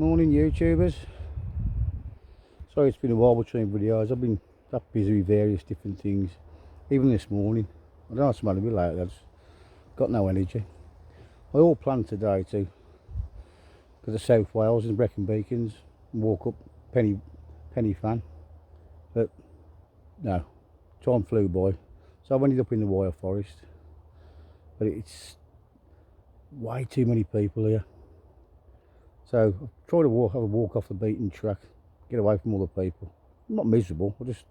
Morning YouTubers. Sorry it's been a while between videos. I've been that busy with various different things. Even this morning. I don't know what's the matter with me lately. I just got no energy. I all planned today to go to South Wales and Brecon Beacons and walk up Penny Fan. But no, time flew by. So I've ended up in the Wyre Forest. But it's way too many people here. So I've tried to have a walk off the beaten track, get away from all the people. I'm not miserable, I just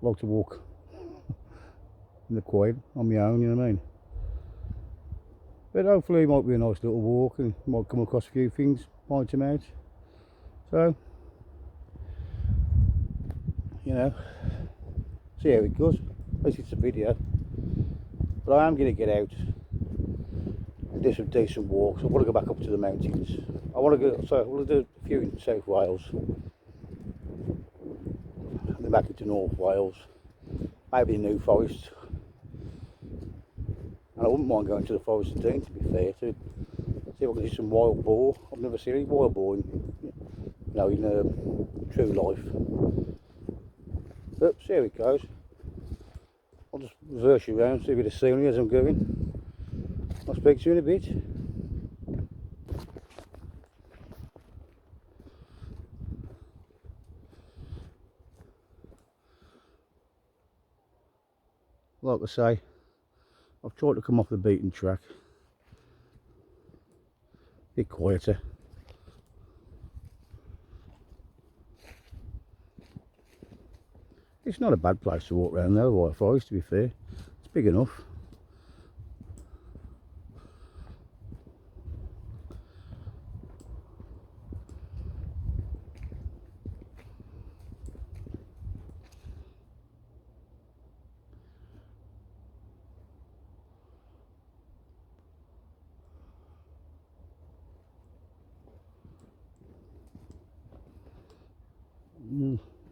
like to walk in the quiet on my own, you know what I mean? But hopefully it might be a nice little walk and might come across a few things, point them out. So, you know, see how it goes. At least it's a video. But I am going to get out and do some decent walks. I want to go back up to the mountains. I want to go, so we'll do a few in South Wales. Then back into North Wales. Maybe the New Forest. And I wouldn't mind going to the Forest of Dean, to be fair, to see if I can see some wild boar. I've never seen any wild boar in, true life. But see how it goes. I'll just reverse you around, see a bit of scenery as I'm going. I'll speak to you in a bit. Like I say, I've tried to come off the beaten track. A bit quieter. It's not a bad place to walk around though, the Wyre Forest, to be fair. It's big enough.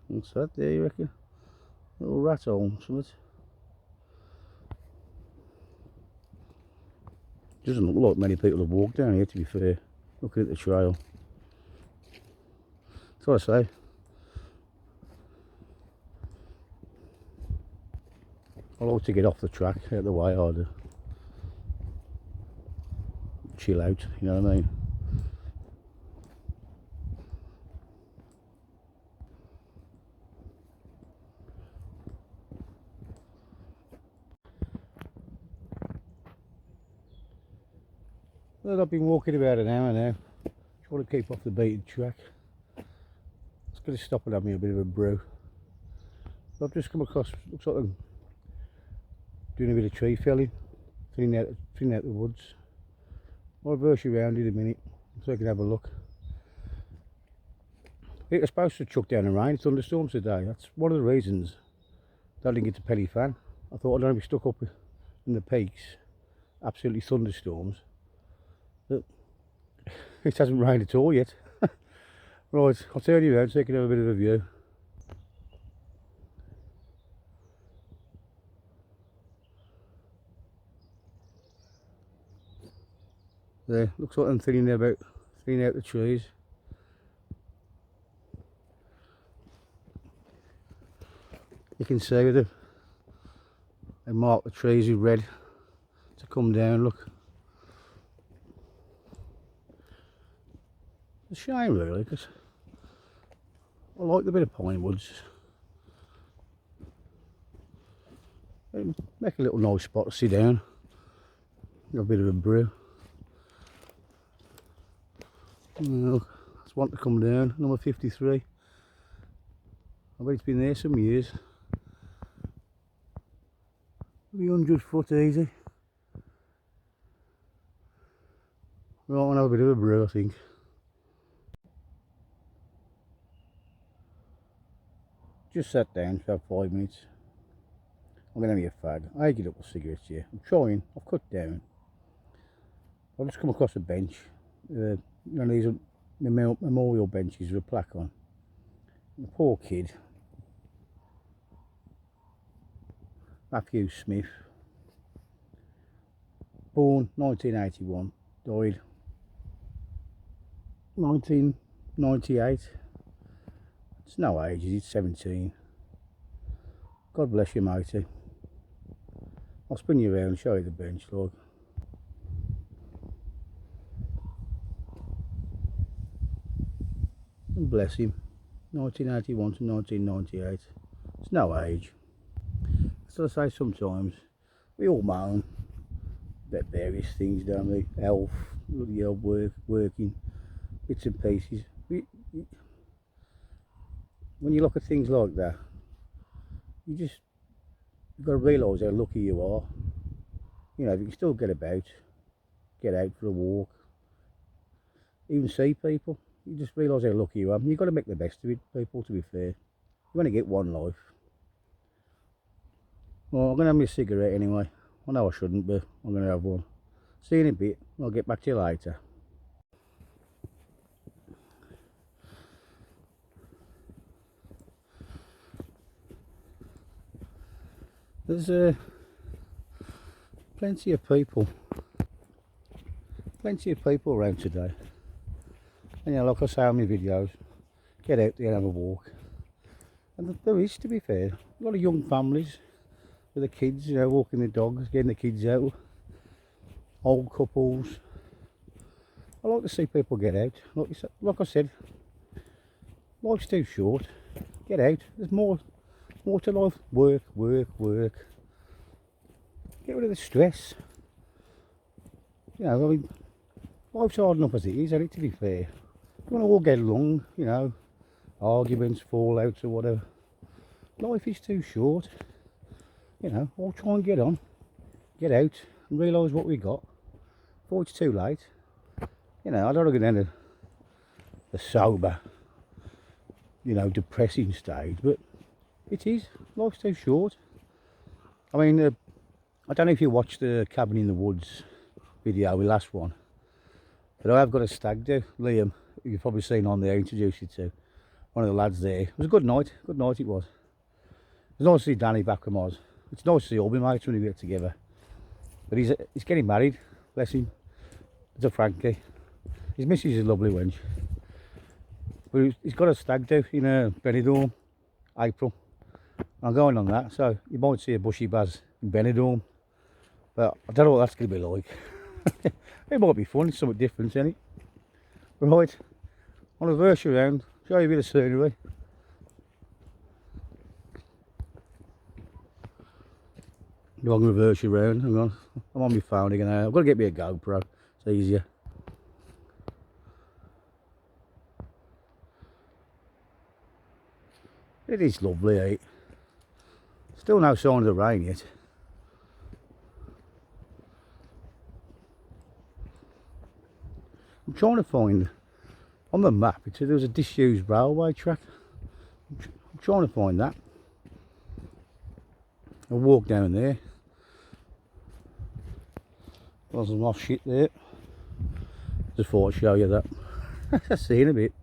What's that there, you reckon? Little rat hole, something. Doesn't look like many people have walked down here, to be fair. Looking at the trail. That's what I say. I like to get off the track, out of the way, I do. Chill out, you know what I mean? Well, I've been walking about an hour now, trying to keep off the beaten track. It's going to stop and have me a bit of a brew. I've just come across, looks like I'm doing a bit of tree felling, thinning out the woods. I'll reverse you around in a minute so I can have a look. It was supposed to chuck down a rain, thunderstorms today. That's one of the reasons that I didn't get to Penny Fan. I thought I'd only be stuck up in the peaks, absolutely thunderstorms. But it hasn't rained at all yet. Right, I'll turn you around so you can have a bit of a view. There, looks like I'm thinning out the trees. You can see with they mark the trees with red to come down, look. It's a shame really, because I like the bit of pine woods. Make a little nice spot to sit down, have a bit of a brew. Look, that's one to come down, number 53. I bet it's been there some years. Maybe 100 foot easy. Right, I'll have a bit of a brew, I think. Just sat down for about 5 minutes. I'm going to have a fag. I get up with cigarettes here. I'm trying, I've cut down. I've just come across a bench. These are memorial benches with a plaque on. The poor kid, Matthew Smith, born 1981, died 19 98. It's no age, it's 17. God bless you, matey. I'll spin you around and show you the bench, look. And bless him. 1981 to 1998. It's no age. So I say sometimes, we all moan about various things, don't we? Health, bloody hell, working, bits and pieces. When you look at things like that, you've got to realise how lucky you are. You know, you can still get about, get out for a walk, even see people. You just realise how lucky you are. You've got to make the best of it, people, to be fair. You only get one life. Well, I'm going to have me a cigarette anyway. I know I shouldn't, but I'm going to have one. See you in a bit. I'll get back to you later. There's plenty of people around today. And, you know, like I say on my videos, get out there and have a walk. And there is, to be fair, a lot of young families with the kids, you know, walking the dogs, getting the kids out, old couples. I like to see people get out. Like I said, life's too short. Get out. There's more to life. Work. Get rid of the stress. You know, I mean, life's hard enough as it is, isn't it, to be fair. You want to all get along, you know, arguments, fallouts or whatever. Life is too short. You know, all try and get on, get out and realise what we got before it's too late. You know, I don't want to get down to the sober, you know, depressing stage, but it is. Life's too short. I mean, I don't know if you watched the Cabin in the Woods video, the last one, but I have got a stag do. Liam, who you've probably seen on there, introduced you to, one of the lads there. It was a good night it was. It was nice to see Danny back from Oz. It's nice to see all my mates when we get together. But he's getting married, bless him. It's a Frankie. His missus is a lovely wench. But he's got a stag do in Benidorm, April. I'm going on that, so you might see a bushy baz in Benidorm. But I don't know what that's going to be like. It might be fun, it's something different, isn't it? Right, I'll reverse you around, show you a bit of scenery. I'm going to reverse you around, hang on, I'm on my phone again now. I've got to get me a GoPro, it's easier. It is lovely, eh? Still no sign of the rain yet. I'm trying to find, on the map, it said there was a disused railway track. I'm trying to find that. I'll walk down there. There's some off shit there. Just thought I'd show you that. See you in a bit.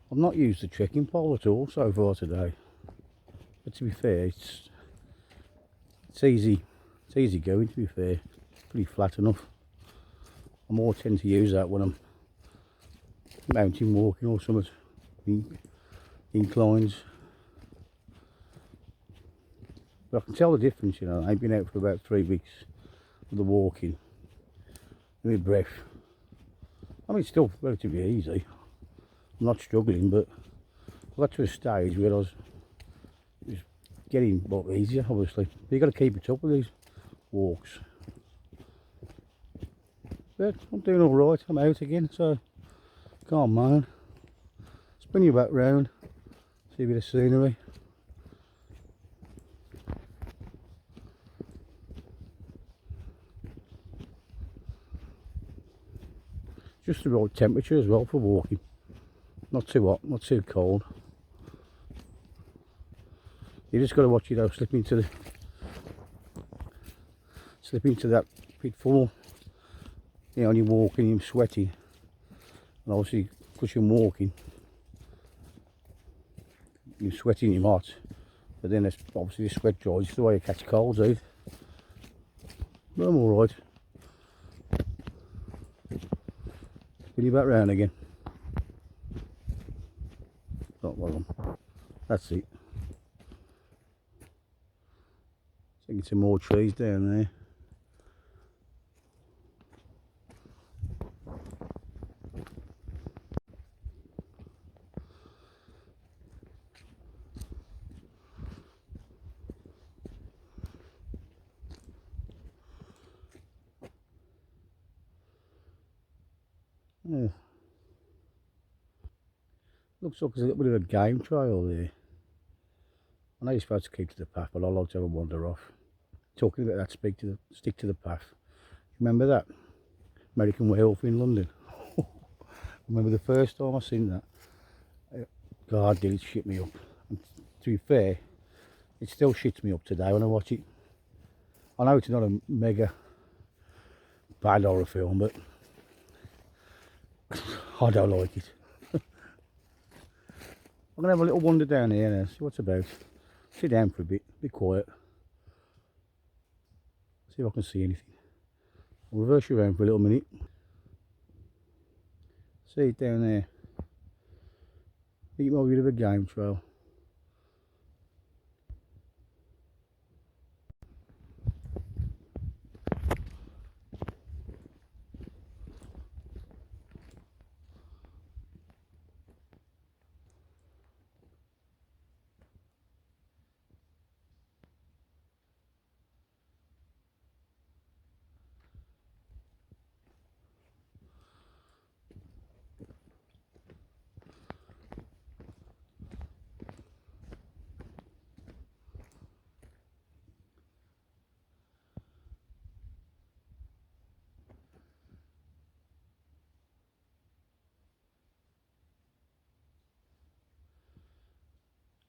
I've not used the trekking pole at all so far today. But to be fair, it's easy going, to be fair. It's pretty flat enough. I more tend to use that when I'm mountain walking or something, inclines. But I can tell the difference, you know. I've been out for about 3 weeks with the walking, and my breath. I mean, it's still relatively easy. I'm not struggling, but I got to a stage where I was getting a lot easier, obviously. But you've got to keep it up with these walks. But I'm doing all right. I'm out again, so can't moan. Spin you back round, see a bit of scenery. Just the right temperature as well for walking. Not too hot, not too cold. You just got to watch it though, slip into that pitfall. You know, when you're walking, you're sweating, and obviously because you're walking, you're sweating, you're hot, but then it's obviously the sweat dries, the way you catch colds out. But I'm alright. Spin you back round again. Not one of them. That's it. Taking some more trees down there. Yeah. Looks like there's a little bit of a game trail there. I know you're supposed to keep to the path, but I like to have a wander off. Talking about that, stick to the path. Remember that? American Werewolf in London. Remember the first time I seen that? God, did it shit me up. And to be fair, it still shits me up today when I watch it. I know it's not a mega bad horror film, but I don't like it. I'm going to have a little wander down here now, see what's about. Sit down for a bit, be quiet. See if I can see anything. I'll reverse you around for a little minute. See it down there. I think it might be a bit of a game trail.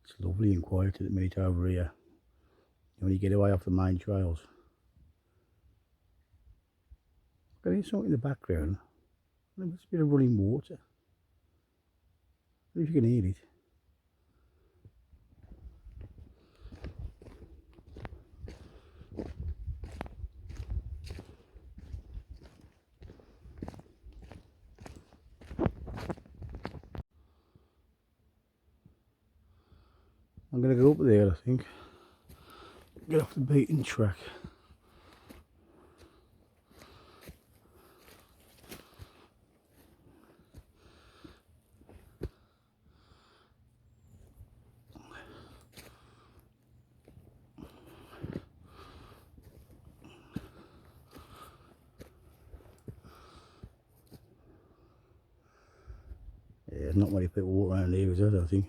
It's lovely and quiet at the minute over here. When you get away off the main trails. I can hear something in the background. There's a bit of running water. I don't know if you can hear it. I'm going to go up there, I think. Get off the beaten track. Yeah, there's not many people walk around here, is there, I think.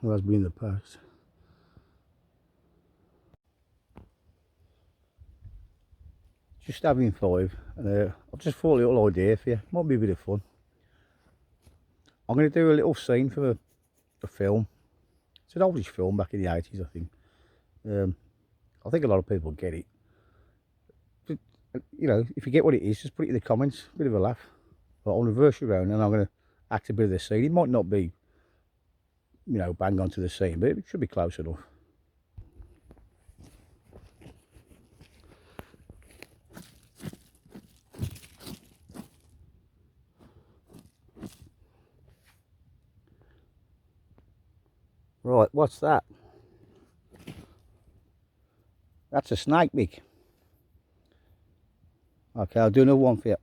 There has been in the past. Just having 5, and I've just thought a little idea for you. Might be a bit of fun. I'm going to do a little scene for the film. It's an oldish film back in the 80s, I think. I think a lot of people get it. But, you know, if you get what it is, just put it in the comments. Bit of a laugh. But I'll reverse you around and I'm going to act a bit of the scene. It might not be, you know, bang on to the scene, but it should be close enough. Right, what's that? That's a snake, Mick. Okay, I'll do another one for you.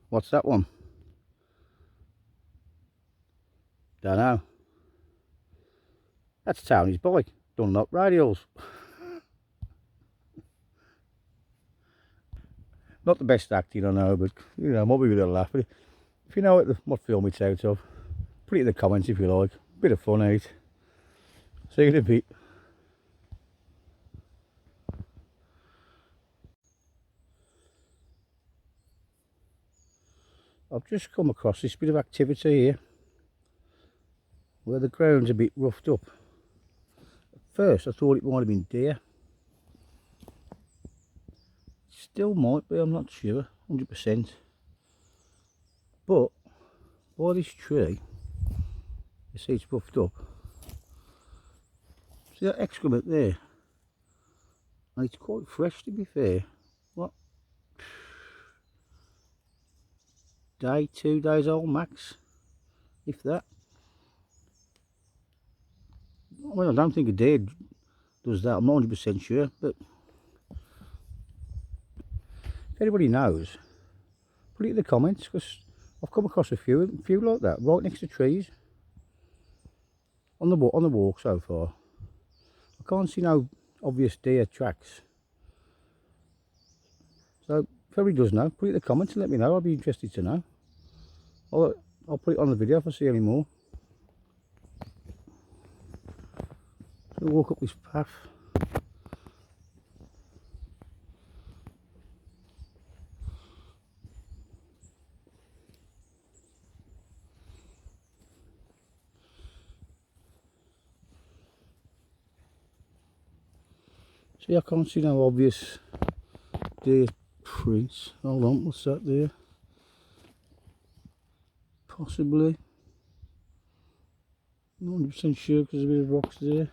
What's that one? Don't know. That's Tony's bike. Dunlop radials. Not the best acting, I know, but you know, might be a bit of a laugh. But if you know what film it's out of, put it in the comments if you like. Bit of fun, eh? See you in a bit. I've just come across this bit of activity here where the ground's a bit roughed up. At first I thought it might have been deer. Still might be, I'm not sure, 100%. But by this tree, you see it's roughed up. See that excrement there? And it's quite fresh, to be fair. What? Day, 2 days old max, if that. Well, I don't think a deer does that, I'm not 100% sure, but if anybody knows, put it in the comments, because I've come across a few like that, right next to trees, on the walk so far. I can't see no obvious deer tracks. So if anybody does know, put it in the comments and let me know. I'll be interested to know. I'll put it on the video if I see any more. So walk up this path. See, I can't see no obvious deer prints. Hold on, what's that there? Possibly. Not 100% sure because there's a bit of rocks there.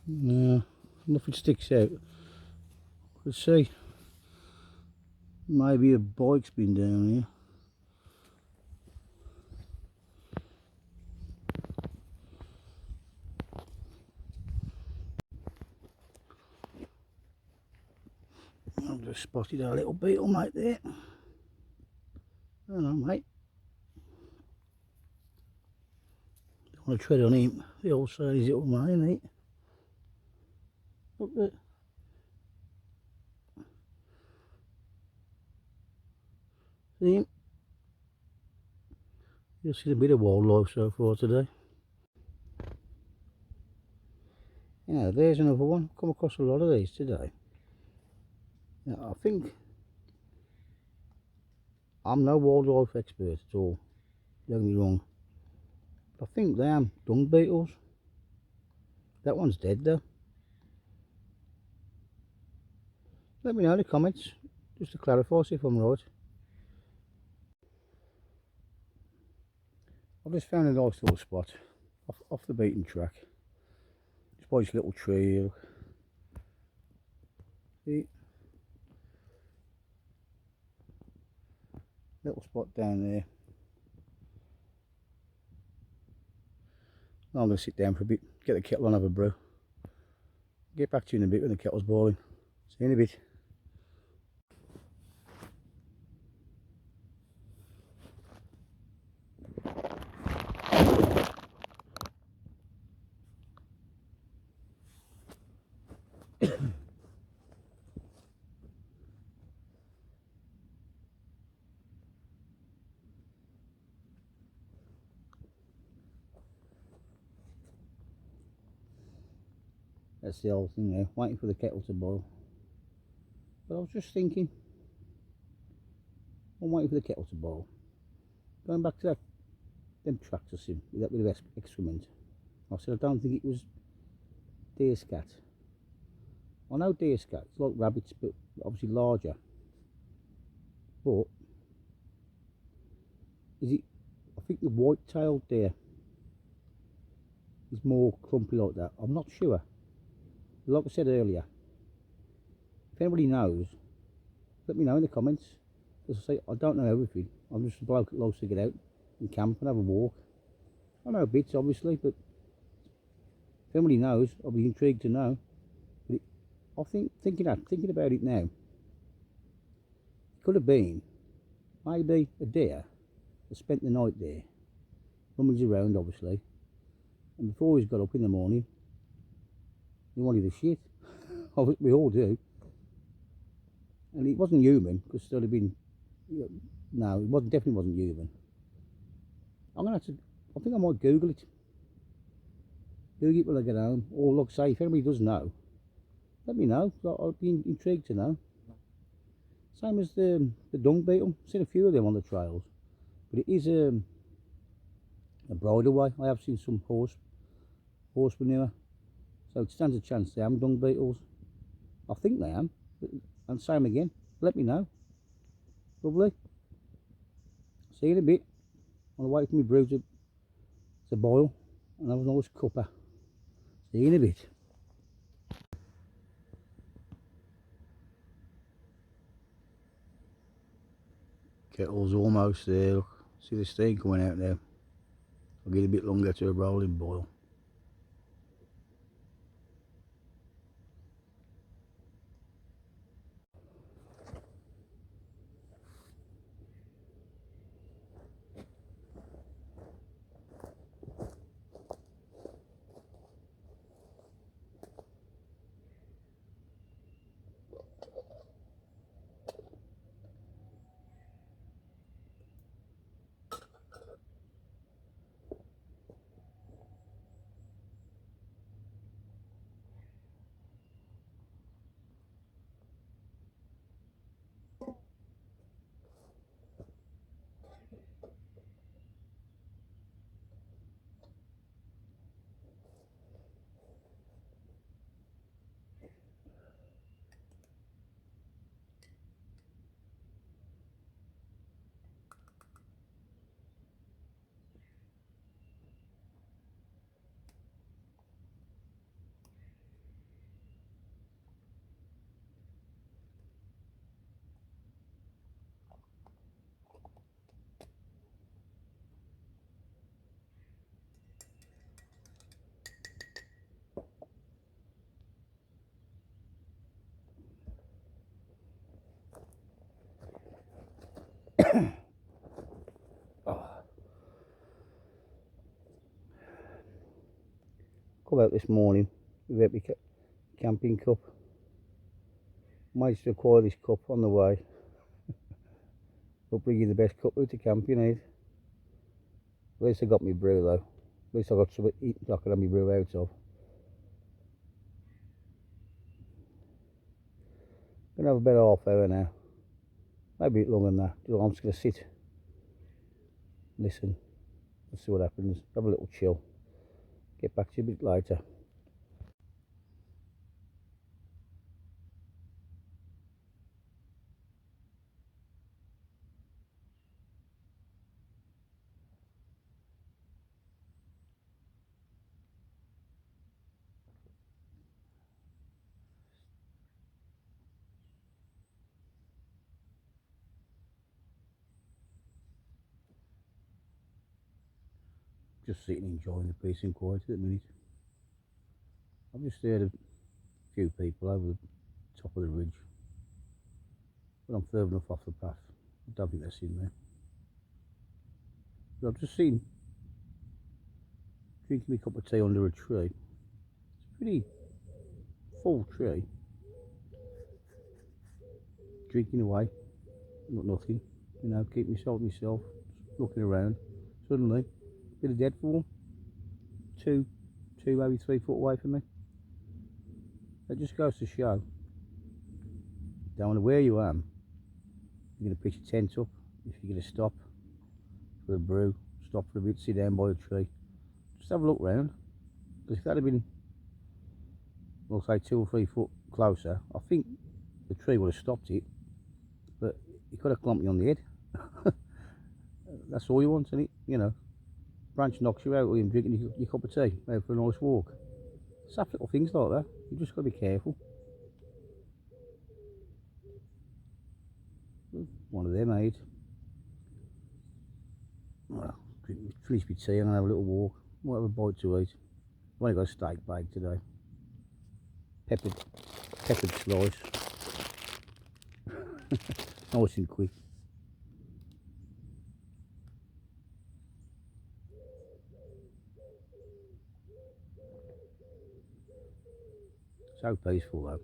No, nothing sticks out. Let's see. Maybe a bike's been down here. I've just spotted our little beetle mate there. Hello mate. Don't want to tread on him. The old size little mate, ain't he? Look there. See him? You'll see a bit of wildlife so far today. Yeah, there's another one. I've come across a lot of these today. Now, I think I'm no wildlife expert at all, don't get me wrong. But I think they are dung beetles. That one's dead though. Let me know in the comments, just to clarify, see if I'm right. I've just found a nice little spot off the beaten track. Just by this little tree here. See? Little spot down there. I'm going to sit down for a bit, get the kettle on, have a brew. Get back to you in a bit when the kettle's boiling. See you in a bit. That's the old thing there, waiting for the kettle to boil. But I was just thinking, I'm waiting for the kettle to boil. Going back to them tracks I seen with that bit of excrement. I said I don't think it was deer scat. I know deer scat, it's like rabbits but obviously larger. But is it, I think the white-tailed deer is more clumpy like that. I'm not sure. Like I said earlier, if anybody knows, let me know in the comments. As I say, I don't know everything. I'm just a bloke that loves to get out and camp and have a walk. I know bits obviously, but if anybody knows, I'll be intrigued to know. But I think thinking about it now, it could have been maybe a deer that spent the night there, rummaged around obviously, and before he's got up in the morning, he wanted a shit. We all do. And it wasn't human, because there'd have been, no, definitely wasn't human. I'm gonna have to, I think I might Google it. Google it when I get home, or like I say, if anybody does know, let me know. I'd be intrigued to know. Same as the dung beetle. Seen a few of them on the trails, but it is a bridleway. I have seen some horse manure, so it stands a chance they am dung beetles. I think they am, and same again. Let me know. Lovely. See you in a bit. On the way to my brew to boil, and have a nice cuppa. See you in a bit. Kettle's almost there. Look, see the steam coming out now. I'll get a bit longer to a rolling boil. Come out this morning without my camping cup. Managed to acquire this cup on the way. I'll bring you the best cup out to camp you need. At least I got my brew though. At least I got something to eat I can have my brew out of. Gonna have about half hour now. Maybe a bit longer than that. I'm just gonna sit, listen, and see what happens. Have a little chill. Get back to you a bit later. Just sitting enjoying the peace and quiet at the minute. I've just heard a few people over the top of the ridge, but I'm further enough off the path. I don't think they're sitting there. But I've just seen drinking my cup of tea under a tree. It's a pretty full tree. Drinking away, not nothing. You know, keep myself, looking around. Suddenly, bit of deadfall, two, maybe 3 foot away from me. That just goes to show, down to where you am, you're going to pitch a tent up. If you're going to stop for a brew, stop for a bit, sit down by a tree, just have a look round. Because if that had been, we'll say 2 or 3 foot closer, I think the tree would have stopped it, but it could have clumped me on the head. That's all you want, isn't it? You know, branch knocks you out or you're drinking your cup of tea, out for a nice walk. Soft little things like that. You just got to be careful. One of them, mate. Well, finish my tea and have a little walk. Might have a bite to eat. I've only got a steak bag today. Peppered slice. Nice and quick. So peaceful though.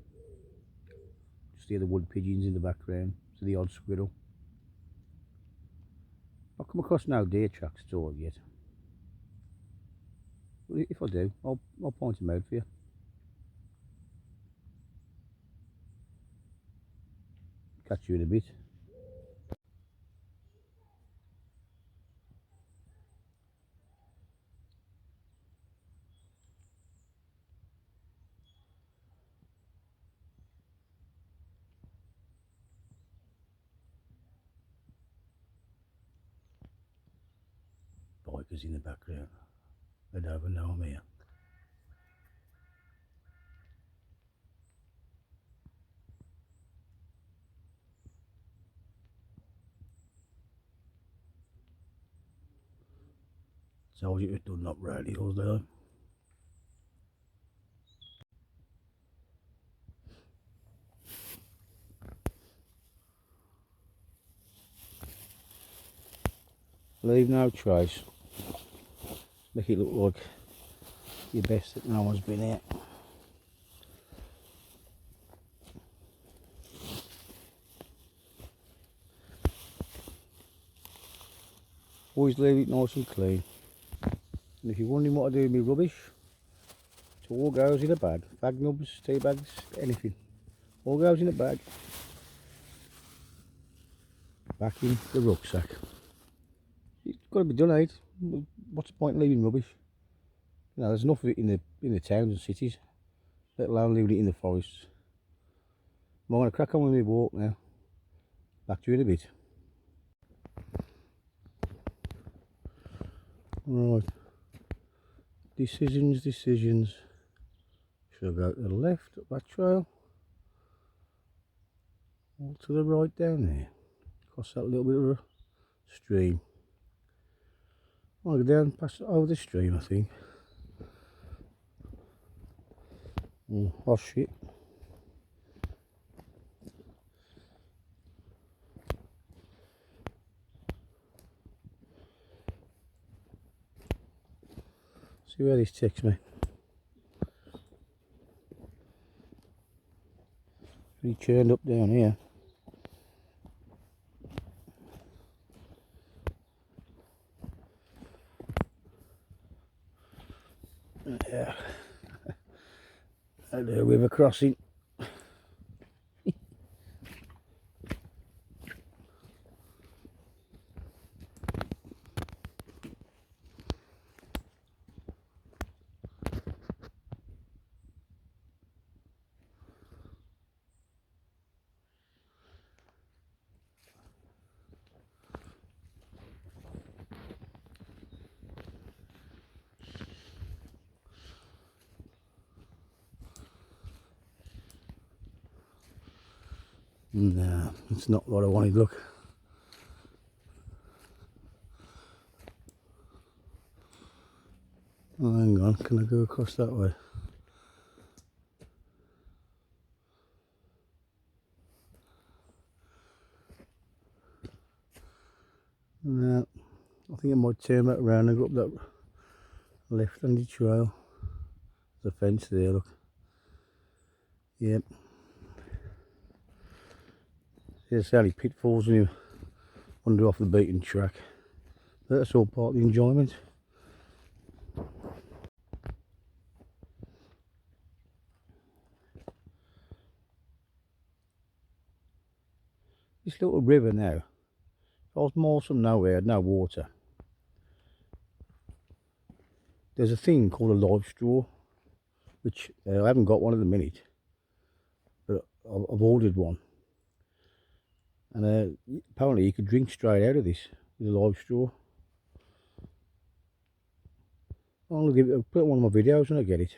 Just hear the wood pigeons in the background, to the odd squirrel. I've come across no deer tracks at all yet. But if I do, I'll point them out for you. Catch you in a bit. Bikers in the background. They don't even know I'm here. Told you it done up really, was there? Leave no trace. Make it look like your best that no one's been here. Always leave it nice and clean. And if you're wondering what I do with my rubbish, it all goes in a bag. Bag nubs, tea bags, anything. All goes in a bag. Back in the rucksack. It's got to be done, eh? What's the point in leaving rubbish? You know, there's enough of it in the towns and cities, let alone leaving it in the forests. I'm going to crack on with my walk now. Back to you in a bit. Right. Decisions. Should I go to the left up that trail? Or to the right down there? Cross that little bit of a stream. I'll go down past over the stream, I think. Oh shit. See where this takes me. He turned up down here. Yeah. And a river crossing. No, it's not what I wanted, look. Oh, hang on, can I go across that way? No, I think I might turn back around and go up that left-handed trail. There's a fence there, look. Yep. There's only pitfalls when you wander off the beaten track. But that's all part of the enjoyment. This little river now, if I was more from nowhere, no water. There's a thing called a live straw, which I haven't got one at the minute, but I've ordered one. And apparently you could drink straight out of this with a live straw. I'll put it on one of my videos when I get it.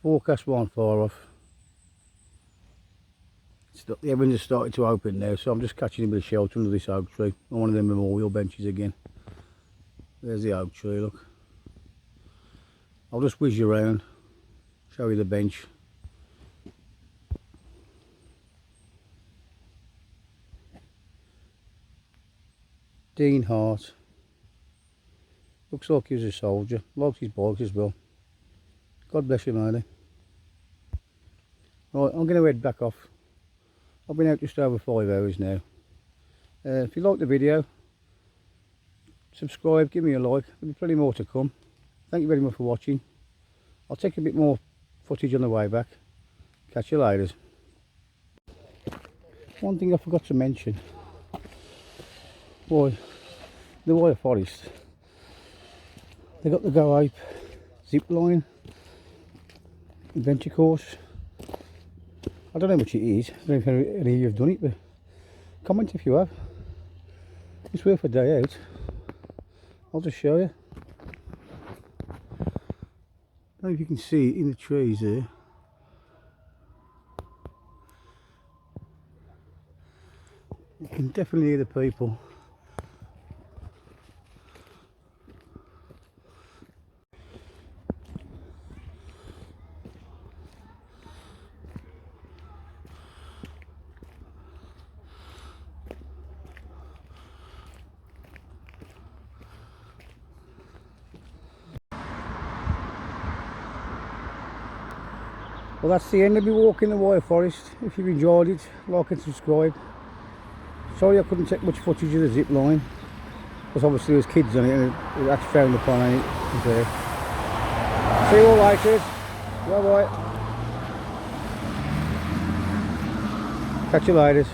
forecast weren't far off. The heavens are starting to open now, so I'm just catching a bit of shelter under this oak tree on one of them memorial benches again. There's the oak tree, look. I'll just whiz you around, show you the bench. Dean Hart. Looks like he was a soldier. Likes his bikes as well. God bless him, Andy. Right, I'm going to head back off. I've been out just over 5 hours now. If you like the video, subscribe, give me a like. There'll be plenty more to come. Thank you very much for watching. I'll take a bit more footage on the way back. Catch you later. One thing I forgot to mention. Boy, the Wyre Forest. They got the Go Ape zip line adventure course. I don't know how much it is. I don't know if any of you have done it, but comment if you have. It's worth a day out. I'll just show you. I don't know if you can see it in the trees there. You can definitely hear the people. Well, that's the end of me walking the Wyre Forest. If you've enjoyed it, like and subscribe. Sorry I couldn't take much footage of the zip line, because obviously there's kids on it and it actually frowned upon on it. See you all later. Bye bye. Catch you later.